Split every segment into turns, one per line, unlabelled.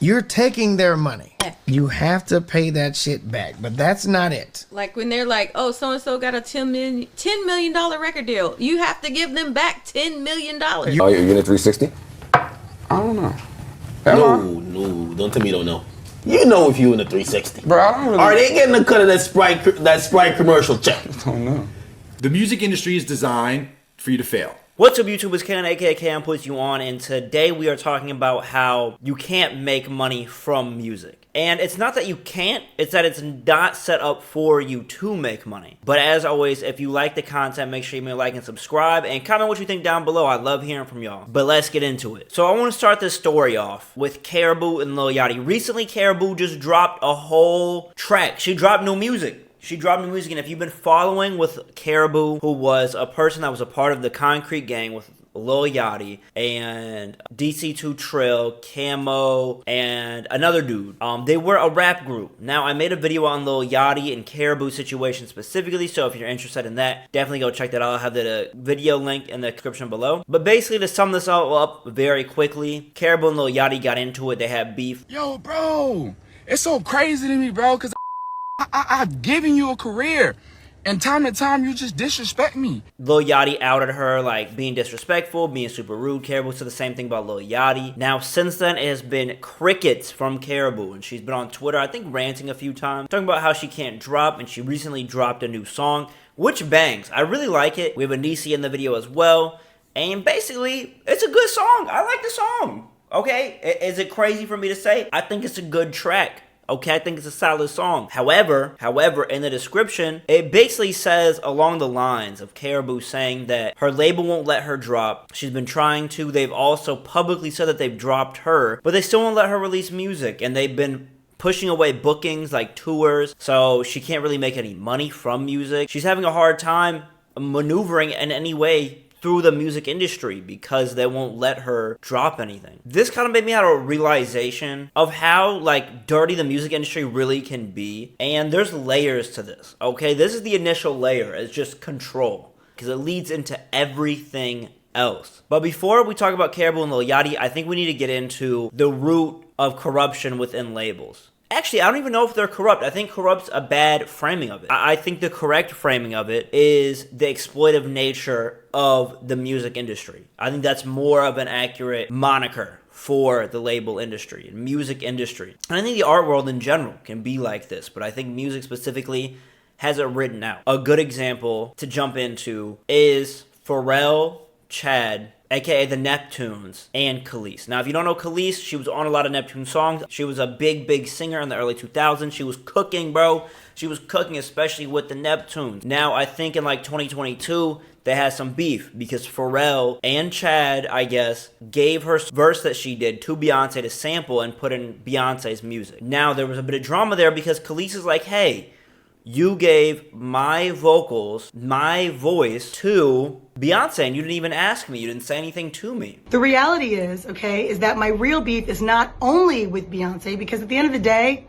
You're taking their money. You have to pay that shit back, but that's not it.
Like when they're like, oh, so-and-so got a $10 million record deal. You have to give them back $10 million.
Oh, you're in a 360?
I don't know.
No, don't tell me you don't know. You know if you in a 360.
Bro, I don't really...
Are they getting a cut of that Sprite commercial check?
I don't know.
The music industry is designed for you to fail.
What's up, YouTube? It's Ken, aka Cam Puts You On, and today we are talking about how you can't make money from music. And it's not that you can't, it's that it's not set up for you to make money. But as always, if you like the content, make sure you like and subscribe, and comment what you think down below. I love hearing from y'all. But let's get into it. So I want to start this story off with Caribou and Lil Yachty. Recently, Caribou just dropped a whole track. She dropped new music. And if you've been following with Caribou, who was a person that was a part of the Concrete Gang with Lil Yachty and DC2 Trill, Camo, and another dude, they were a rap group. Now, I made a video on Lil Yachty and Caribou situation specifically, so if you're interested in that, definitely go check that out. I'll have the video link in the description below. But basically, to sum this all up very quickly, Caribou and Lil Yachty got into it. They had beef.
Yo, bro, it's so crazy to me, bro, because I've given you a career, and time to time you just disrespect me.
Lil Yachty outed her like being disrespectful, being super rude. Caribou said the same thing about Lil Yachty. Now, since then, it has been crickets from Caribou, and she's been on Twitter, I think, ranting a few times, talking about how she can't drop, and she recently dropped a new song, which bangs. I really like it. We have Anisi in the video as well, and basically, it's a good song. I like the song. Okay, is it crazy for me to say? I think it's a good track. Okay, I think it's a solid song. However, in the description, it basically says along the lines of Caribou saying that her label won't let her drop. She's been trying to. They've also publicly said that they've dropped her, but they still won't let her release music, and they've been pushing away bookings like tours, so she can't really make any money from music. She's having a hard time maneuvering in any way through the music industry because they won't let her drop anything. This kind of made me have a realization of how like dirty the music industry really can be, and there's layers to this. Okay, this is the initial layer. It's just control, because it leads into everything else. But before we talk about Caribou and Lil Yachty, I think we need to get into the root of corruption within labels. Actually, I don't even know if they're corrupt. I think corrupt's a bad framing of it. I think the correct framing of it is the exploitive nature of the music industry. I think that's more of an accurate moniker for the label industry and music industry. And I think the art world in general can be like this, but I think music specifically has it written out. A good example to jump into is Pharrell, Chad, aka the Neptunes, and Kelis. Now, if you don't know Kelis, she was on a lot of Neptune songs. She was a big singer in the early 2000s. She was cooking, bro. She was cooking, especially with the Neptunes. Now, I think in like 2022, they had some beef because Pharrell and Chad, I guess, gave her verse that she did to Beyonce to sample and put in Beyonce's music. Now, there was a bit of drama there because Kelis is like, hey, you gave my vocals, my voice to Beyonce, and you didn't even ask me. You didn't say anything to me.
The reality is, okay, is that my real beef is not only with Beyonce, because at the end of the day,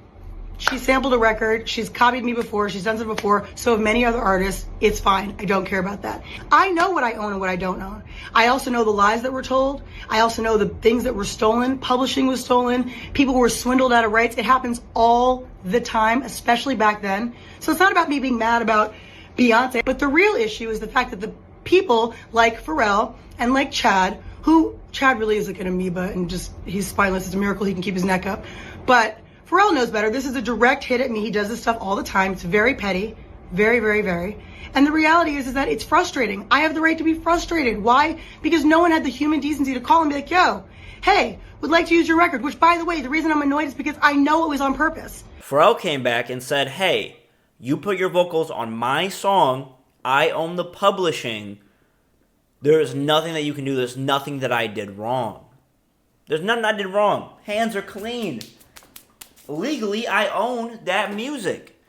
she sampled a record, she's copied me before, she's done it before, so have many other artists. It's fine. I don't care about that. I know what I own and what I don't own. I also know the lies that were told. I also know the things that were stolen. Publishing was stolen. People were swindled out of rights. It happens all the time, especially back then. So it's not about me being mad about Beyonce, but the real issue is the fact that the people like Pharrell and like Chad, who Chad really is like an amoeba and just, he's spineless. It's a miracle he can keep his neck up. But Pharrell knows better. This is a direct hit at me. He does this stuff all the time. It's very petty, very. And the reality is that it's frustrating. I have the right to be frustrated. Why? Because no one had the human decency to call and be like, yo, hey, would like to use your record. Which, by the way, the reason I'm annoyed is because I know it was on purpose.
Pharrell came back and said, hey, you put your vocals on my song. I own the publishing. There is nothing that you can do. There's nothing that I did wrong. There's nothing I did wrong. Hands are clean. Legally, I own that music.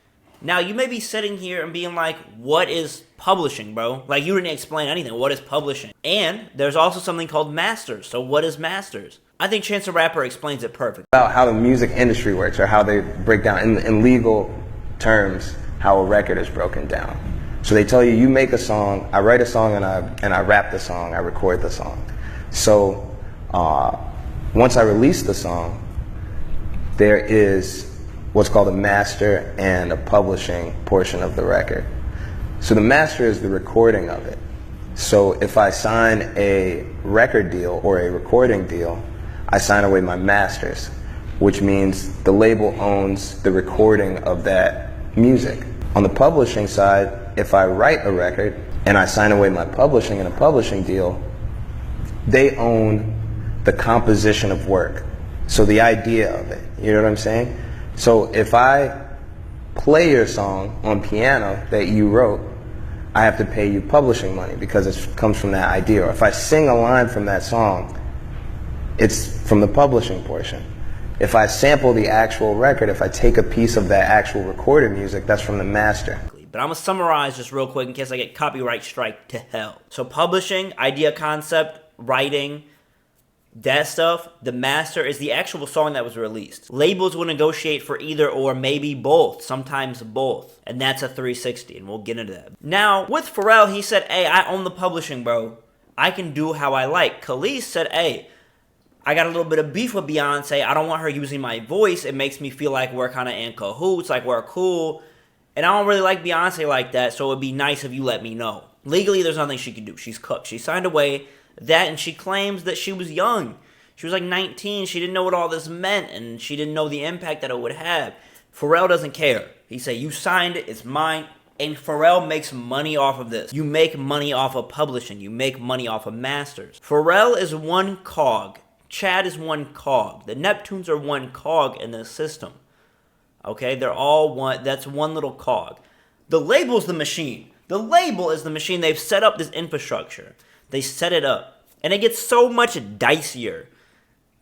Now, you may be sitting here and being like, what is publishing, bro? Like, you didn't explain anything. What is publishing? And there's also something called masters. So what is masters? I think Chance the Rapper explains it perfect.
About how the music industry works, or how they break down in legal terms how a record is broken down. So they tell you, you make a song, I write a song, and I rap the song, I record the song. So once I release the song, there is what's called a master and a publishing portion of the record. So the master is the recording of it. So if I sign a record deal or a recording deal, I sign away my masters, which means the label owns the recording of that music. On the publishing side, if I write a record and I sign away my publishing in a publishing deal, they own the composition of work. So the idea of it, you know what I'm saying? So if I play your song on piano that you wrote, I have to pay you publishing money because it comes from that idea. Or if I sing a line from that song, it's from the publishing portion. If I sample the actual record, if I take a piece of that actual recorded music, that's from the master.
But I'm going to summarize just real quick in case I get copyright strike to hell. So publishing, idea, concept, writing, that stuff, the master is the actual song that was released. Labels will negotiate for either or, maybe both, sometimes both. And that's a 360, and we'll get into that. Now, with Pharrell, he said, hey, I own the publishing, bro. I can do how I like. Kelis said, hey, I got a little bit of beef with Beyonce. I don't want her using my voice. It makes me feel like we're kind of in cahoots, like we're cool. And I don't really like Beyonce like that, so it'd be nice if you let me know. Legally, there's nothing she can do. She's cooked. She signed away that, and she claims that she was young. She was like 19. She didn't know what all this meant, and she didn't know the impact that it would have. Pharrell doesn't care. He said, you signed it, it's mine. And Pharrell makes money off of this. You make money off of publishing. You make money off of masters. Pharrell is one cog. Chad is one cog. The Neptunes are one cog in this system. Okay, they're all one. That's one little cog. The label's the machine. The label is the machine. They've set up this infrastructure. They set it up. And it gets so much dicier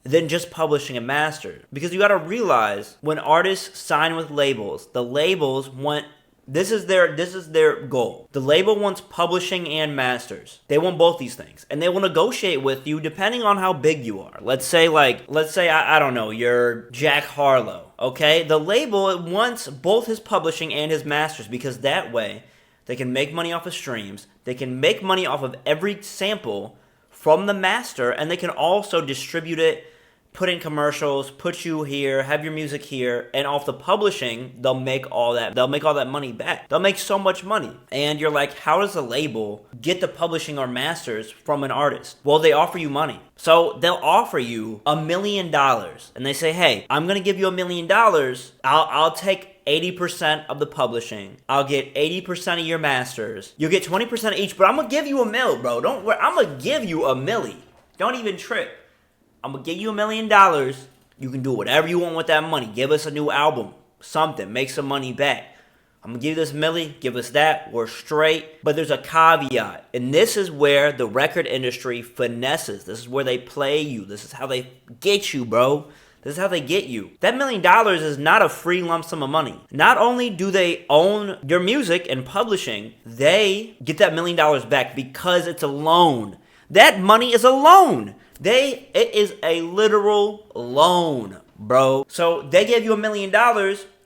than just publishing a master. Because you gotta realize, when artists sign with labels, the labels want, this is their goal. The label wants publishing and masters. They want both these things. And they will negotiate with you depending on how big you are. Let's say I don't know, you're Jack Harlow, okay? The label wants both his publishing and his masters, because that way they can make money off of streams. They can make money off of every sample from the master, and they can also distribute it, put in commercials, put you here, have your music here, and off the publishing, they'll make all that money back. They'll make so much money. And you're like, how does a label get the publishing or masters from an artist? Well, they offer you money. So they'll offer you $1 million, and they say, hey, I'm gonna give you $1 million. I'll take 80% of the publishing. I'll get 80% of your masters. You'll get 20% each, but I'm gonna give you $1 million, bro. Don't worry, I'm gonna give you $1 million. Don't even trip. I'm gonna give you $1 million. You can do whatever you want with that money. Give us a new album, something, make some money back. I'm gonna give you this $1 million, give us that, we're straight. But there's a caveat, and this is where the record industry finesses. This is where they play you. This is how they get you, bro. This is how they get you. That $1 million is not a free lump sum of money. Not only do they own your music and publishing, they get that $1 million back because it's a loan. That money is a loan. It is a literal loan, bro. So they gave you $1 million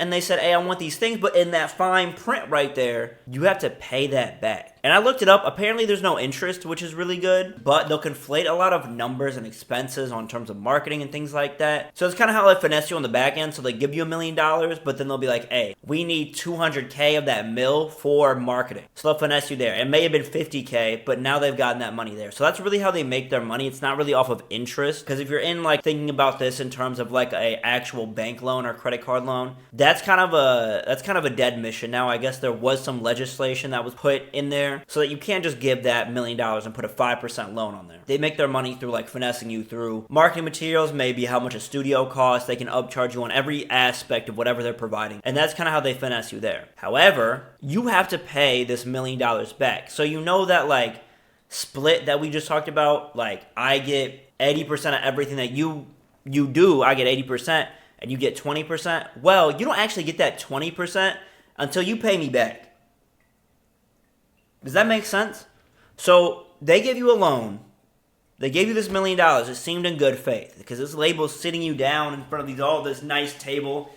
and they said, hey, I want these things, but in that fine print right there, you have to pay that back. And I looked it up. Apparently there's no interest, which is really good, but they'll conflate a lot of numbers and expenses on terms of marketing and things like that. So it's kind of how they finesse you on the back end. So they give you $1 million, but then they'll be like, hey, we need 200K of that mill for marketing. So they'll finesse you there. It may have been 50K, but now they've gotten that money there. So that's really how they make their money. It's not really off of interest, because if you're in like thinking about this in terms of like a actual bank loan or credit card loan, that's kind of a dead mission now. I guess there was some legislation that was put in there so that you can't just give that $1 million and put a 5% loan on there. They make their money through like finessing you through marketing materials, maybe how much a studio costs. They can upcharge you on every aspect of whatever they're providing. And that's kind of how they finesse you there. However, you have to pay this $1 million back. So you know that like split that we just talked about, like I get 80% of everything that you do, I get 80%. And you get 20%, well, you don't actually get that 20% until you pay me back. Does that make sense? So they gave you a loan. They gave you this $1 million. It seemed in good faith because this label is sitting you down in front of all this nice table,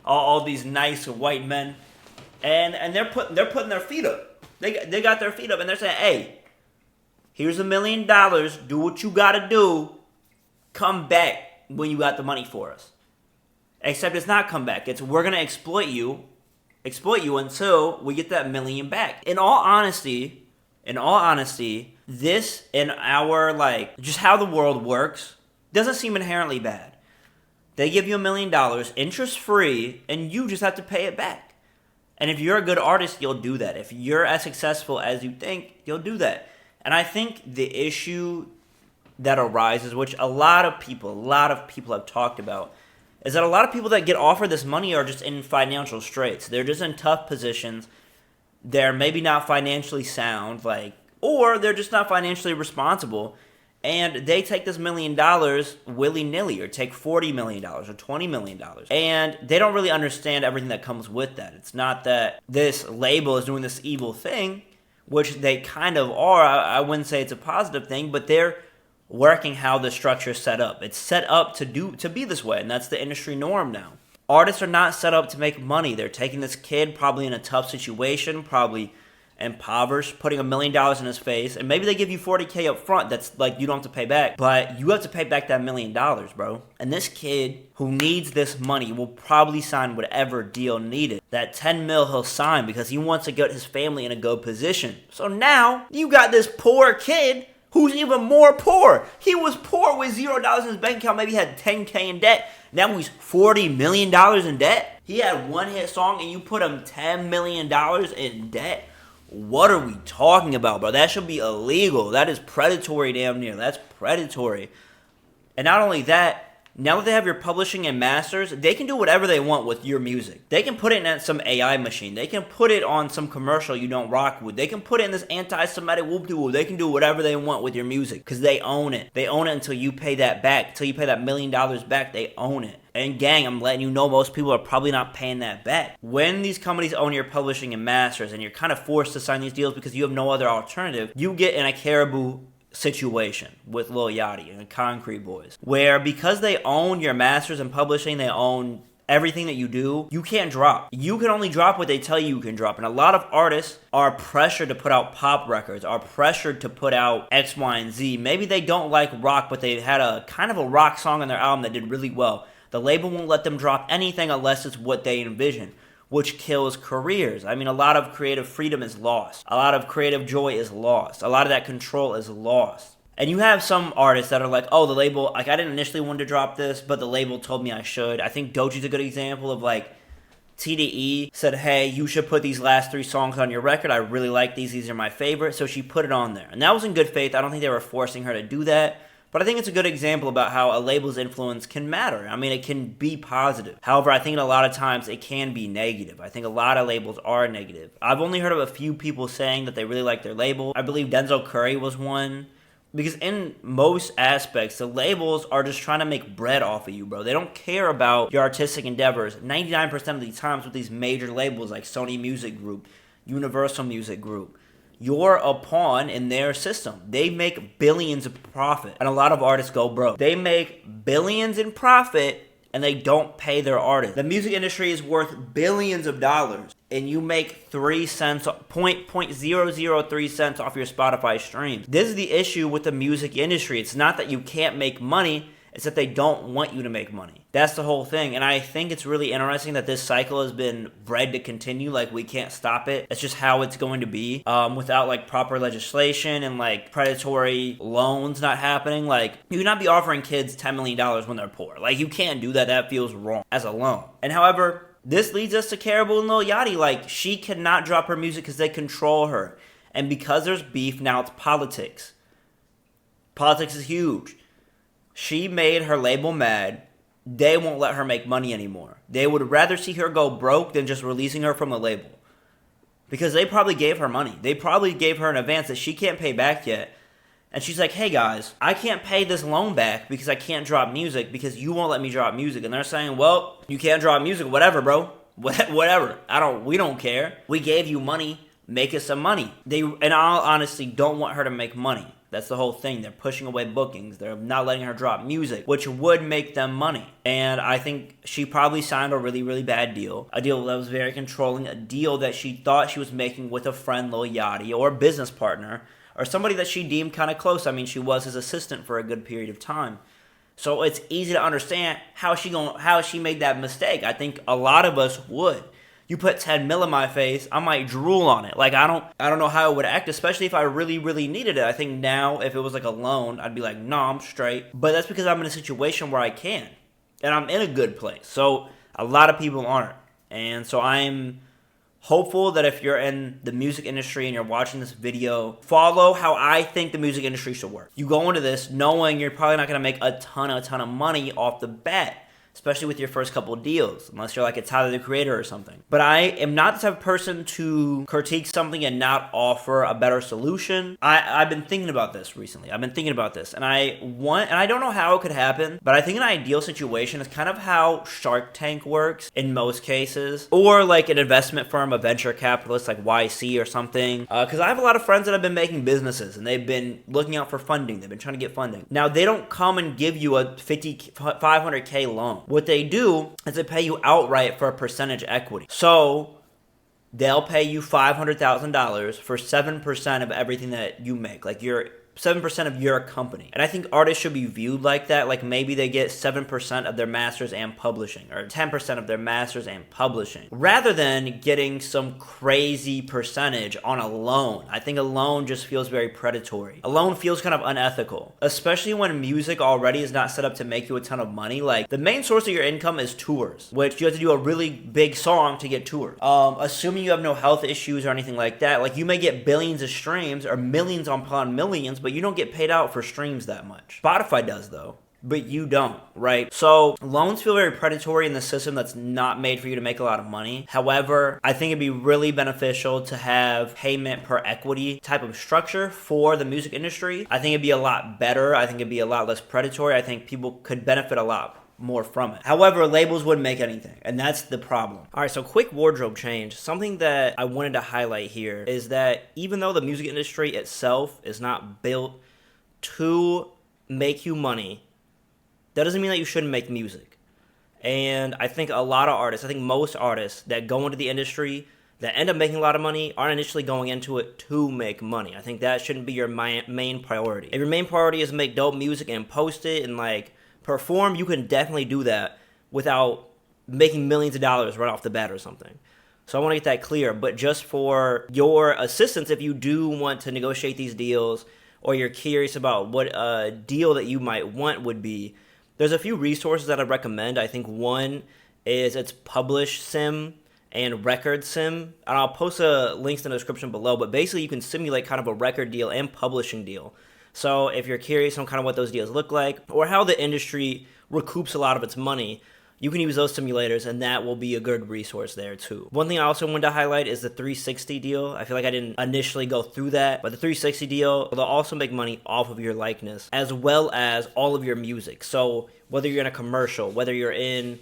all these nice white men, and they're putting their feet up. They got their feet up and they're saying, hey, here's $1 million. Do what you gotta do. Come back when you got the money for us. Except it's not comeback. It's we're gonna exploit you until we get that $1 million back. In all honesty, this in our just how the world works doesn't seem inherently bad. They give you $1 million interest free, and you just have to pay it back. And if you're a good artist, you'll do that. If you're as successful as you think, you'll do that. And I think the issue that arises, which a lot of people have talked about, is that a lot of people that get offered this money are just in financial straits. They're just in tough positions. They're maybe not financially sound, or they're just not financially responsible. And they take this $1 million willy-nilly, or take $40 million or $20 million. And they don't really understand everything that comes with that. It's not that this label is doing this evil thing, which they kind of are. I wouldn't say it's a positive thing, but they're working how the structure is set up. It's set up to be this way, and that's the industry norm now. Artists are not set up to make money. They're taking this kid probably in a tough situation, probably impoverished, putting $1 million in his face, and maybe they give you $40K up front. That's you don't have to pay back, but you have to pay back that $1 million, bro. And this kid who needs this money will probably sign whatever deal needed. That 10 mil he'll sign because he wants to get his family in a good position. So now you got this poor kid who's even more poor. He was poor with $0 in his bank account, maybe had $10K in debt. Now he's $40 million in debt. He had one hit song and you put him $10 million in debt. What are we talking about, bro? That should be illegal. That is predatory, damn near. That's predatory. And not only that, now that they have your publishing and masters, they can do whatever they want with your music. They can put it in some AI machine. They can put it on some commercial you don't rock with. They can put it in this anti-Semitic whoop-de-whoop. They can do whatever they want with your music because they own it. They own it until you pay that back. Until you pay that $1 million back, they own it. And gang, I'm letting you know most people are probably not paying that back. When these companies own your publishing and masters and you're kind of forced to sign these deals because you have no other alternative, you get in a Caribou situation with Lil Yachty and Concrete Boys, where because they own your masters and publishing, they own everything that you do, you can't drop. You can only drop what they tell you can drop. And a lot of artists are pressured to put out pop records, are pressured to put out X, Y, and Z. Maybe they don't like rock, but they had a kind of a rock song on their album that did really well. The label won't let them drop anything unless it's what they envision, which kills careers. I mean, a lot of creative freedom is lost. A lot of creative joy is lost. A lot of that control is lost. And you have some artists that are like, oh, the label, I didn't initially want to drop this, but the label told me I should. I think Doechie's a good example of TDE said, hey, you should put these last 3 songs on your record. I really like these. These are my favorite. So she put it on there. And that was in good faith. I don't think they were forcing her to do that. But I think it's a good example about how a label's influence can matter. I mean, it can be positive. However, I think a lot of times it can be negative. I think a lot of labels are negative. I've only heard of a few people saying that they really like their label. I believe Denzel Curry was one. Because in most aspects, the labels are just trying to make bread off of you, bro. They don't care about your artistic endeavors. 99% of the times with these major labels like Sony Music Group, Universal Music Group, you're a pawn in their system. They make billions of profit, and a lot of artists go broke. They make billions in profit, and they don't pay their artists. The music industry is worth billions of dollars, and you make 3 cents, 0.003 cents off your Spotify streams. This is the issue with the music industry. It's not that you can't make money, it's that they don't want you to make money. That's the whole thing. And I think it's really interesting that this cycle has been bred to continue. We can't stop it. It's just how it's going to be without proper legislation and predatory loans not happening. You cannot be offering kids $10 million when they're poor. You can't do that. That feels wrong as a loan. And however, this leads us to Caribou and Lil Yachty. She cannot drop her music because they control her. And because there's beef, now it's politics. Politics is huge. She made her label mad. They won't let her make money anymore. They would rather see her go broke than just releasing her from the label. Because they probably gave her money. They probably gave her an advance that she can't pay back yet. And she's like, hey guys, I can't pay this loan back because I can't drop music because you won't let me drop music. And they're saying, well, you can't drop music. Whatever, bro. Whatever. We don't care. We gave you money. Make us some money. They, in all honesty, don't want her to make money. That's the whole thing. They're pushing away bookings. They're not letting her drop music, which would make them money. And I think she probably signed a really, really bad deal. A deal that was very controlling. A deal that she thought she was making with a friend, Lil Yachty, or a business partner, or somebody that she deemed kind of close. I mean, she was his assistant for a good period of time. So it's easy to understand how she made that mistake. I think a lot of us would. You put 10 mil in my face, I might drool on it. Like, I don't know how it would act, especially if I really, really needed it. I think now, if it was like a loan, I'd be like, no, I'm straight. But that's because I'm in a situation where I can. And I'm in a good place. So a lot of people aren't. And so I'm hopeful that if you're in the music industry and you're watching this video, follow how I think the music industry should work. You go into this knowing you're probably not going to make a ton of money off the bat, especially with your first couple of deals, unless you're like a Tyler, the Creator or something. But I am not the type of person to critique something and not offer a better solution. I've been thinking about this recently. I've been thinking about this, and I don't know how it could happen, but I think an ideal situation is kind of how Shark Tank works in most cases, or like an investment firm, a venture capitalist like YC or something. Because I have a lot of friends that have been making businesses, and they've been looking out for funding. They've been trying to get funding. Now, they don't come and give you a 500K loan. What they do is they pay you outright for a percentage equity. So they'll pay you $500,000 for 7% of everything that you make. Like your 7% of your company. And I think artists should be viewed like that. Like maybe they get 7% of their masters and publishing, or 10% of their masters and publishing, rather than getting some crazy percentage on a loan. I think a loan just feels very predatory. A loan feels kind of unethical, especially when music already is not set up to make you a ton of money. Like the main source of your income is tours, which you have to do a really big song to get tours. Assuming you have no health issues or anything like that, like you may get billions of streams or millions upon millions, but you don't get paid out for streams that much. Spotify does though, but you don't, right? So loans feel very predatory in the system that's not made for you to make a lot of money. However, I think it'd be really beneficial to have payment per equity type of structure for the music industry. I think it'd be a lot better. I think it'd be a lot less predatory. I think people could benefit a lot more from it. However, labels wouldn't make anything, and that's the problem. All right, so quick wardrobe change. Something that I wanted to highlight here is that even though the music industry itself is not built to make you money, that doesn't mean that you shouldn't make music. And I think a lot of artists, I think most artists that go into the industry that end up making a lot of money aren't initially going into it to make money. I think that shouldn't be your main priority. If your main priority is to make dope music and post it and like perform, you can definitely do that without making millions of dollars right off the bat or something. So I want to get that clear. But just for your assistance, if you do want to negotiate these deals, or you're curious about what a deal that you might want would be, there's a few resources that I recommend. I think one is it's Publish Sim and Record Sim. And I'll post links in the description below. But basically, you can simulate kind of a record deal and publishing deal. So if you're curious on kind of what those deals look like, or how the industry recoups a lot of its money, you can use those simulators, and that will be a good resource there too. One thing I also wanted to highlight is the 360 deal. I feel like I didn't initially go through that, but the 360 deal, they'll also make money off of your likeness, as well as all of your music. So whether you're in a commercial, whether you're in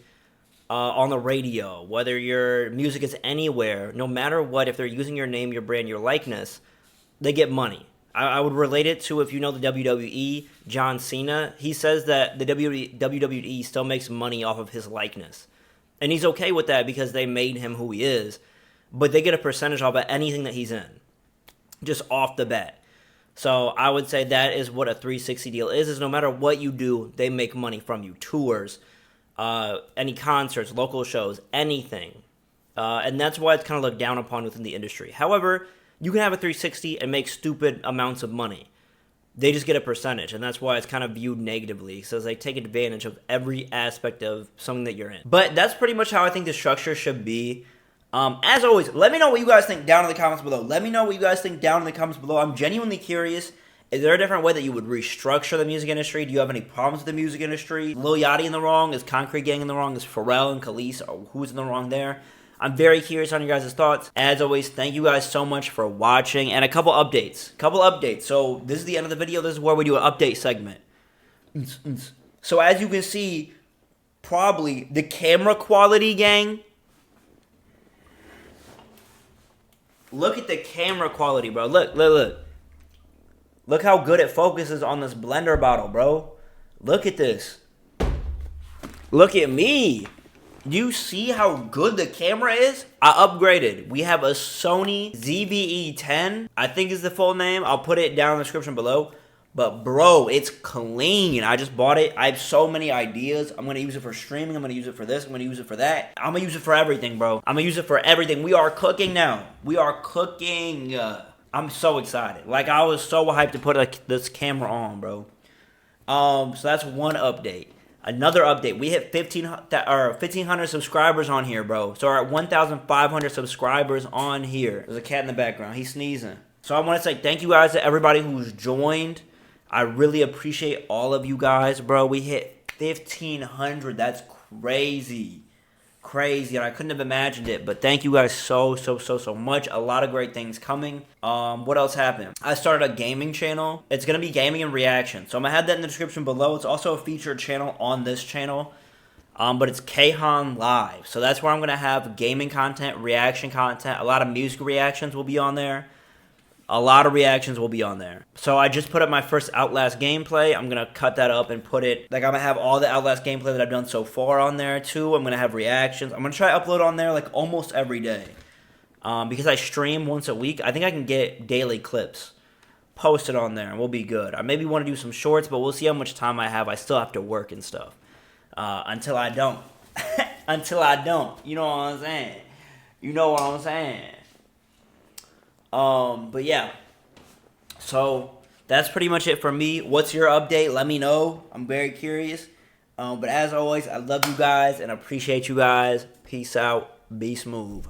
on the radio, whether your music is anywhere, no matter what, if they're using your name, your brand, your likeness, they get money. I would relate it to, if you know the WWE, John Cena. He says that the WWE still makes money off of his likeness. And he's okay with that because they made him who he is. But they get a percentage off of anything that he's in, just off the bat. So I would say that is what a 360 deal is no matter what you do, they make money from you. Tours, any concerts, local shows, anything. And that's why it's kind of looked down upon within the industry. However, you can have a 360 and make stupid amounts of money. They just get a percentage, and that's why it's kind of viewed negatively, because they take advantage of every aspect of something that you're in. But that's pretty much how I think the structure should be. As always, let me know what you guys think down in the comments below. Let me know what you guys think down in the comments below. I'm genuinely curious. Is there a different way that you would restructure the music industry? Do you have any problems with the music industry? Lil Yachty in the wrong? Is Concrete Gang in the wrong? Is Pharrell and Kelis? Or who's in the wrong there? I'm very curious on your guys' thoughts. As always, thank you guys so much for watching. And a couple updates. So this is the end of the video. This is where we do an update segment. So as you can see, probably the camera quality, gang. Look at the camera quality, bro. Look. Look how good it focuses on this blender bottle, bro. Look at this. Look at me. You see how good the camera is? I upgraded. We have a Sony ZV-E10, I think is the full name. I'll put it down in the description below. But bro, it's clean. I just bought it. I have so many ideas. I'm gonna use it for streaming. I'm gonna use it for this. I'm gonna use it for that. I'm gonna use it for everything, bro. I'm gonna use it for everything. We are cooking now. We are cooking. I'm so excited. Like, I was so hyped to put this camera on, bro. So that's one update. Another update. We hit 1,500 subscribers on here, bro. So we're at 1,500 subscribers on here. There's a cat in the background. He's sneezing. So I want to say thank you guys to everybody who's joined. I really appreciate all of you guys, bro. We hit 1,500. That's crazy. Crazy. And I couldn't have imagined it. But thank you guys so much. A lot of great things coming. What else happened? I started a gaming channel. It's going to be gaming and reaction. So I'm going to have that in the description below. It's also a featured channel on this channel. But it's Kahan Live. So that's where I'm going to have gaming content, reaction content. A lot of music reactions will be on there. A lot of reactions will be on there. So I just put up my first Outlast gameplay. I'm going to cut that up and put it... Like, I'm going to have all the Outlast gameplay that I've done so far on there, too. I'm going to have reactions. I'm going to try to upload on there, like, almost every day. Because I stream once a week, I think I can get daily clips posted on there, and we'll be good. I maybe want to do some shorts, but we'll see how much time I have. I still have to work and stuff. Until I don't. Until I don't. You know what I'm saying? You know what I'm saying? But yeah, so that's pretty much it for me. What's your update? Let me know. I'm very curious. But as always, I love you guys and appreciate you guys. Peace out. Be smooth.